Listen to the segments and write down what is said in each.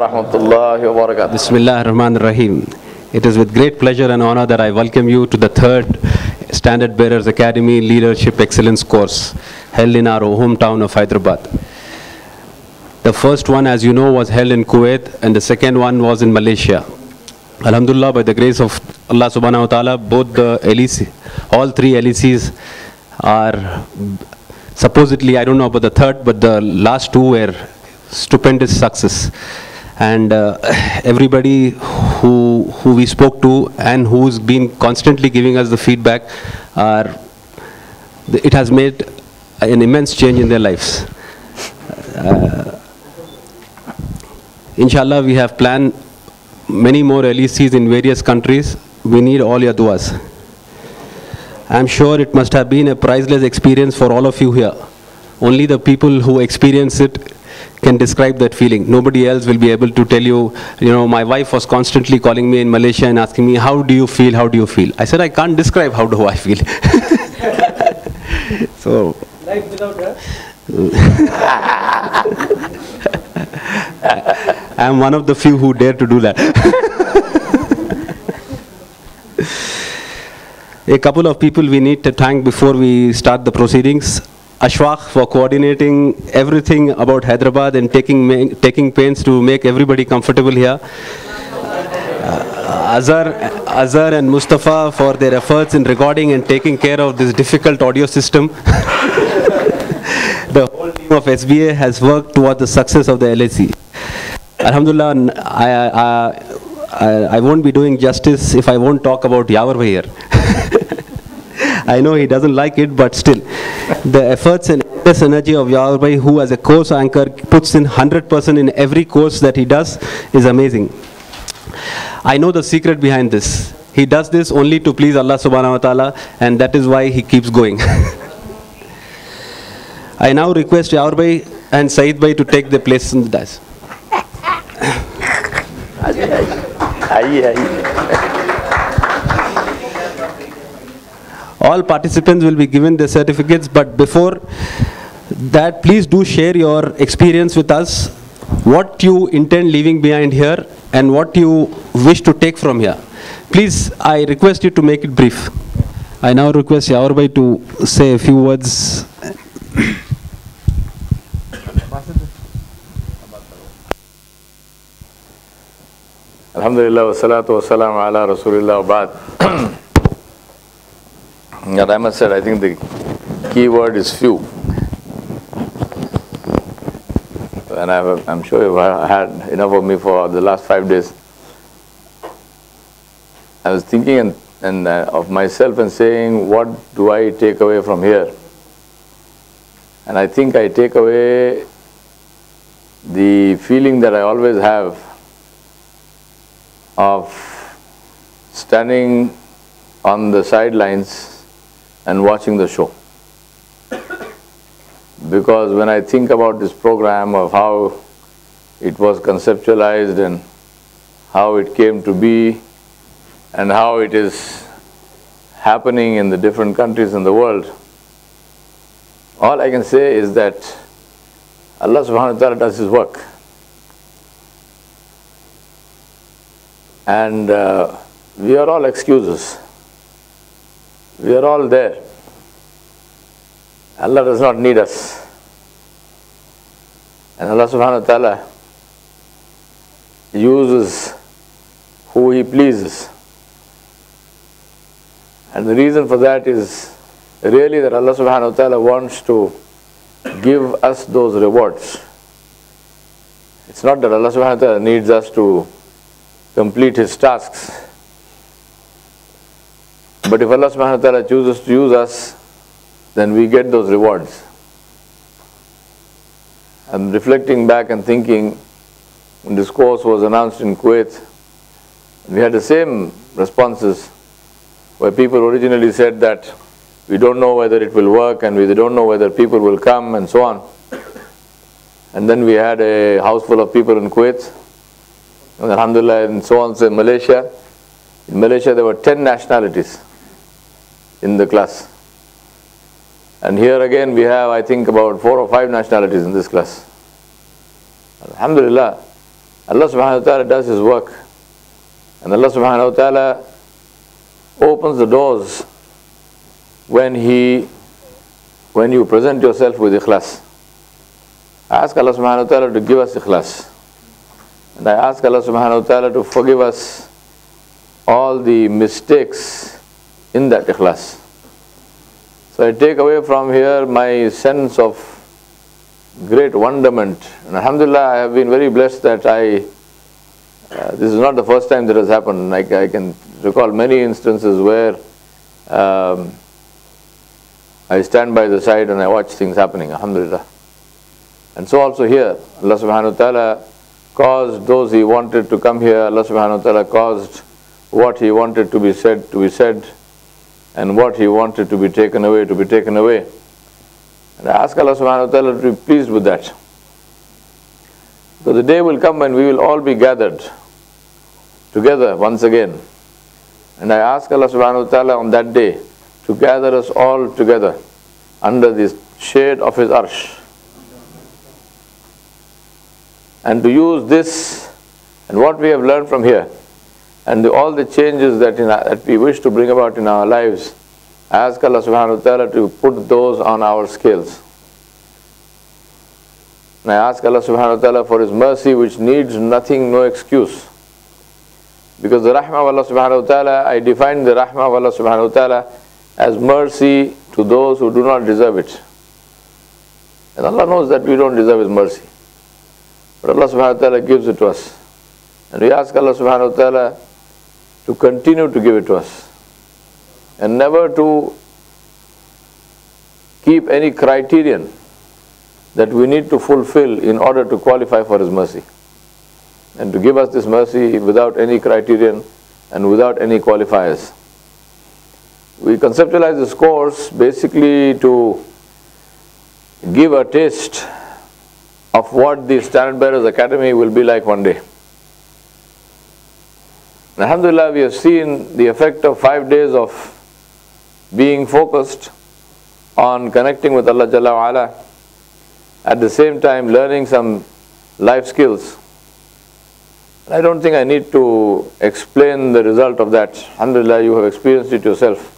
rahmatullahi wa barakatuh. Bismillah ar-Rahman ar-Rahim. It is with great pleasure and honor that I welcome you to the third Standard Bearers Academy Leadership Excellence course held in our hometown of Hyderabad. The first one, as you know, was held in Kuwait, and the second one was in Malaysia. Alhamdulillah, by the grace of Allah subhanahu wa ta'ala, both the LEC, all three LECs are supposedly, I don't know about the third, but the last two were stupendous success. And everybody who we spoke to and who's been constantly giving us the feedback, it has made an immense change in their lives. Inshallah, we have planned many more LECs in various countries. We need all your duas. I'm sure it must have been a priceless experience for all of you here. Only the people who experience it can describe that feeling. Nobody else will be able to tell you, my wife was constantly calling me in Malaysia and asking me, how do you feel, how do you feel? I said, I can't describe how do I feel. So, life without her? I'm one of the few who dare to do that. A couple of people we need to thank before we start the proceedings. Ashfaq for coordinating everything about Hyderabad and taking pains to make everybody comfortable here. Azhar and Mustafa for their efforts in recording and taking care of this difficult audio system. The whole team of SBA has worked toward the success of the LEC. Alhamdulillah, I won't be doing justice if I won't talk about Yawar Bhai here. I know he doesn't like it, but still, the efforts and endless energy of Yawar Bhai, who as a course anchor puts in 100% in every course that he does, is amazing. I know the secret behind this. He does this only to please Allah subhanahu wa ta'ala, and that is why he keeps going. I now request Yawar Bhai and Saeed Bhai to take their place in the dais. All participants will be given their certificates, but before that, please do share your experience with us, what you intend leaving behind here and what you wish to take from here. Please, I request you to make it brief. I now request Yawar Bhai to say a few words. Alhamdulillah, wa salatu wa salam ala Rasulillah wa ba'd. As I must say, I think the key word is few. And I'm sure you've had enough of me for the last 5 days. I was thinking of myself and saying, what do I take away from here? And I think I take away the feeling that I always have of standing on the sidelines and watching the show. Because when I think about this program, of how it was conceptualized and how it came to be and how it is happening in the different countries in the world, all I can say is that Allah subhanahu wa ta'ala does His work. And we are all excuses. We are all there. Allah does not need us. And Allah subhanahu wa ta'ala uses who He pleases. And the reason for that is really that Allah subhanahu wa ta'ala wants to give us those rewards. It's not that Allah subhanahu wa ta'ala needs us to complete His tasks. But if Allah subhanahu wa ta'ala chooses to use us, then we get those rewards. I'm reflecting back and thinking, when this course was announced in Kuwait, we had the same responses, where people originally said that we don't know whether it will work and we don't know whether people will come and so on. And then we had a house full of people in Kuwait, and alhamdulillah, and so on. So in Malaysia there were 10 nationalities in the class. And here again we have, I think, about 4 or 5 nationalities in this class. Alhamdulillah. Allah subhanahu wa ta'ala does His work. And Allah subhanahu wa ta'ala opens the doors when you present yourself with ikhlas. I ask Allah subhanahu wa ta'ala to give us ikhlas. And I ask Allah subhanahu wa ta'ala to forgive us all the mistakes in that ikhlas. So I take away from here my sense of great wonderment. And alhamdulillah, I have been very blessed that this is not the first time that has happened. I can recall many instances where I stand by the side and I watch things happening, alhamdulillah. And so also here, Allah subhanahu wa ta'ala caused those He wanted to come here. Allah subhanahu wa ta'ala caused what He wanted to be said, and what He wanted to be taken away, to be taken away. And I ask Allah subhanahu wa ta'ala to be pleased with that. So the day will come when we will all be gathered together once again. And I ask Allah subhanahu wa ta'ala on that day to gather us all together under the shade of His arsh. And to use this and what we have learned from here and all the changes that we wish to bring about in our lives, I ask Allah subhanahu wa ta'ala to put those on our scales. And I ask Allah subhanahu wa ta'ala for His mercy, which needs nothing, no excuse. Because the rahmah of Allah subhanahu wa ta'ala, I define the rahmah of Allah subhanahu wa ta'ala as mercy to those who do not deserve it. And Allah knows that we don't deserve His mercy. But Allah subhanahu wa ta'ala gives it to us. And we ask Allah subhanahu wa ta'ala to continue to give it to us. And never to keep any criterion that we need to fulfill in order to qualify for His mercy. And to give us this mercy without any criterion and without any qualifiers. We conceptualize this course basically to give a taste of what the Standard Bearers Academy will be like one day. Alhamdulillah, we have seen the effect of 5 days of being focused on connecting with Allah Jalla wa Ala, at the same time learning some life skills. I don't think I need to explain the result of that. Alhamdulillah, you have experienced it yourself.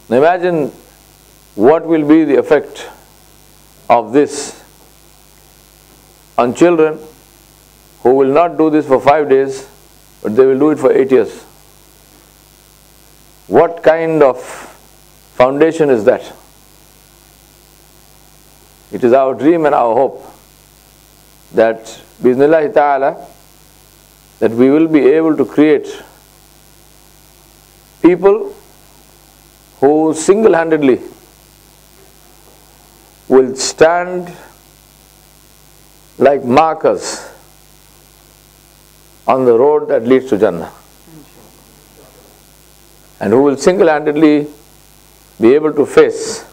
Now imagine what will be the effect of this on children who will not do this for 5 days, but they will do it for 8 years. What kind of foundation is that? It is our dream and our hope that Bismillah ta'ala, that we will be able to create people who single-handedly will stand like markers on the road that leads to Jannah, and who will single-handedly be able to face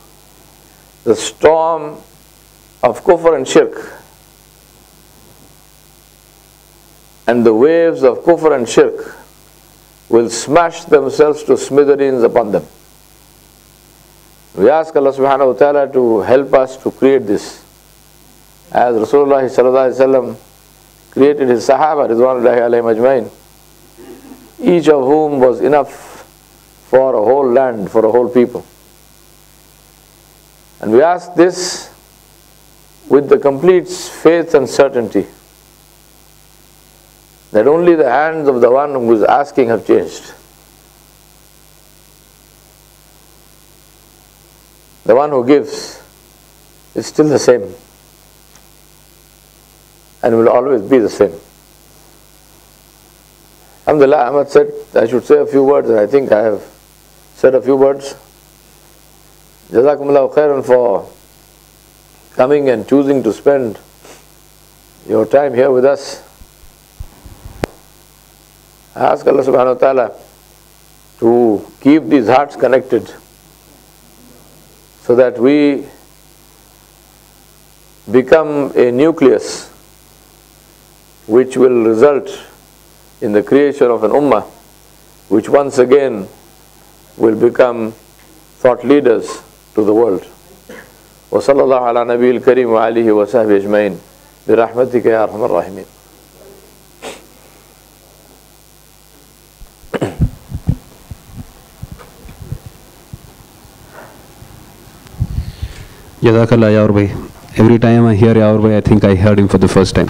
the storm of kufr and shirk, and the waves of kufr and shirk will smash themselves to smithereens upon them. We ask Allah subhanahu wa ta'ala to help us to create this. As Rasulullah sallallahu alaihi wasallam created his Sahaba, Ridwanullahi alayhim ajmain, each of whom was enough for a whole land, for a whole people. And we ask this with the complete faith and certainty that only the hands of the one who is asking have changed. The one who gives is still the same and will always be the same. Alhamdulillah, Ahmad said I should say a few words, and I think I have said a few words. Jazakumullahu khairan for coming and choosing to spend your time here with us. I ask Allah subhanahu wa ta'ala to keep these hearts connected so that we become a nucleus which will result in the creation of an ummah which once again will become thought leaders to the world. Wa sallallahu ala nabiyil kareem wa alihi wa sahbihi ajmain bi rahmatika ya arhamar rahimin. Jazakallah, Yaur bhai. Every time I hear Yaur bhai, I think I heard him for the first time.